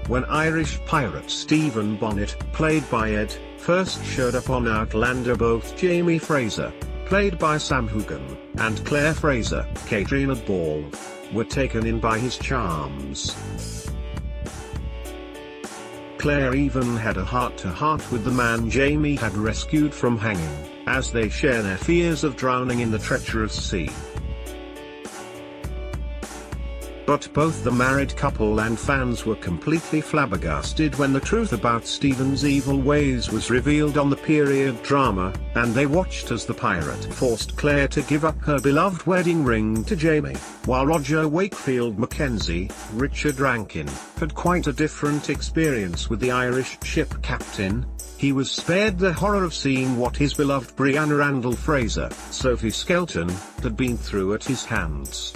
when Irish pirate Stephen Bonnet, played by Ed, first showed up on Outlander. Both Jamie Fraser, played by Sam Heughan, and Claire Fraser, Caitriona Balfe, were taken in by his charms. Claire even had a heart-to-heart with the man Jamie had rescued from hanging, as they share their fears of drowning in the treacherous sea. But both the married couple and fans were completely flabbergasted when the truth about Stephen's evil ways was revealed on the period drama, and they watched as the pirate forced Claire to give up her beloved wedding ring to Jamie, while Roger Wakefield Mackenzie, Richard Rankin, had quite a different experience with the Irish ship captain. He was spared the horror of seeing what his beloved Brianna Randall Fraser, Sophie Skelton, had been through at his hands.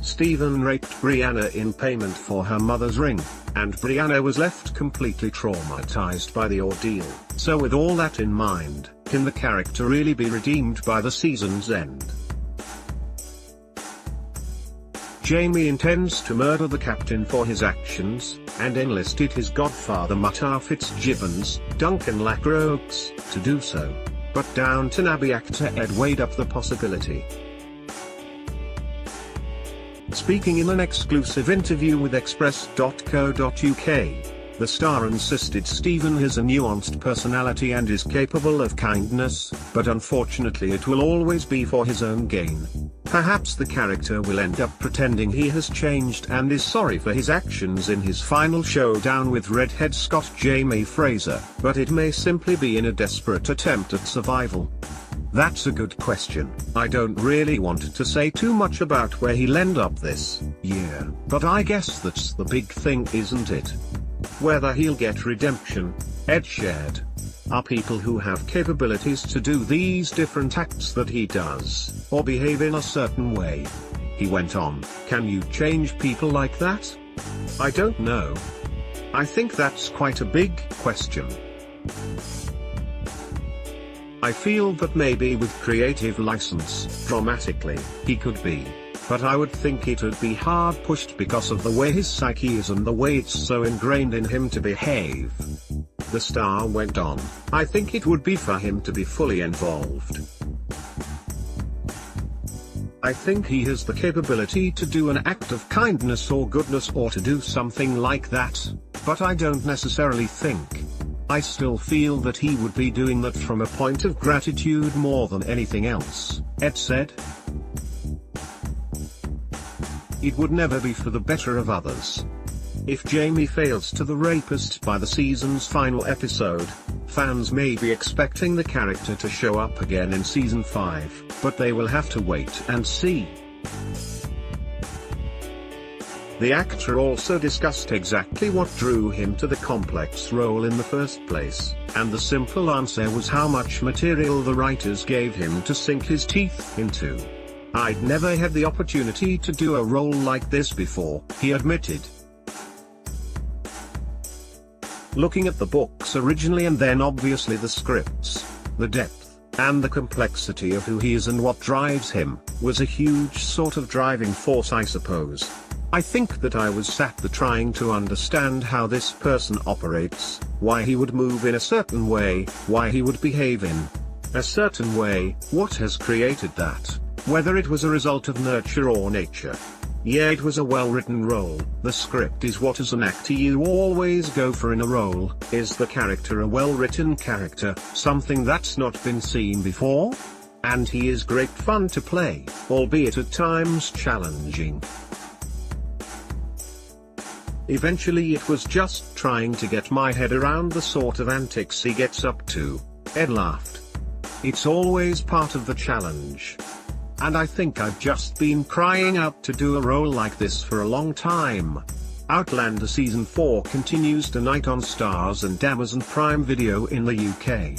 Stephen raped Brianna in payment for her mother's ring, and Brianna was left completely traumatized by the ordeal. So with all that in mind, can the character really be redeemed by the season's end? Jamie intends to murder the captain for his actions, and enlisted his godfather Mutar Fitzgibbons, Duncan Lacroix, to do so. But Downton Abbey actor Ed weighed up the possibility. Speaking in an exclusive interview with Express.co.uk, the star insisted Stephen has a nuanced personality and is capable of kindness, but unfortunately it will always be for his own gain. Perhaps the character will end up pretending he has changed and is sorry for his actions in his final showdown with redhead Scot Jamie Fraser, but it may simply be in a desperate attempt at survival. That's a good question. I don't really want to say too much about where he'll end up this year, but I guess that's the big thing, isn't it? Whether he'll get redemption. Ed shared. Are people who have capabilities to do these different acts that he does, or behave in a certain way. He went on, can you change people like that? I don't know. I think that's quite a big question. I feel that maybe with creative license, dramatically, he could be. But I would think it would be hard pushed because of the way his psyche is and the way it's so ingrained in him to behave. The star went on, I think it would be for him to be fully involved. I think he has the capability to do an act of kindness or goodness or to do something like that, but I don't necessarily think. I still feel that he would be doing that from a point of gratitude more than anything else, Ed said. It would never be for the better of others. If Jamie fails to the rapist by the season's final episode, fans may be expecting the character to show up again in season 5, but they will have to wait and see. The actor also discussed exactly what drew him to the complex role in the first place, and the simple answer was how much material the writers gave him to sink his teeth into. I'd never had the opportunity to do a role like this before, he admitted. Looking at the books originally and then obviously the scripts, the depth, and the complexity of who he is and what drives him, was a huge sort of driving force, I suppose. I think that I was sat there trying to understand how this person operates, why he would move in a certain way, why he would behave in a certain way, what has created that, whether it was a result of nurture or nature. Yeah, it was a well-written role. The script is what as an actor you always go for in a role. Is the character a well-written character, something that's not been seen before? And he is great fun to play, albeit at times challenging. Eventually it was just trying to get my head around the sort of antics he gets up to, Ed laughed. It's always part of the challenge. And I think I've just been crying out to do a role like this for a long time. Outlander Season 4 continues tonight on Stars and Amazon Prime Video in the UK.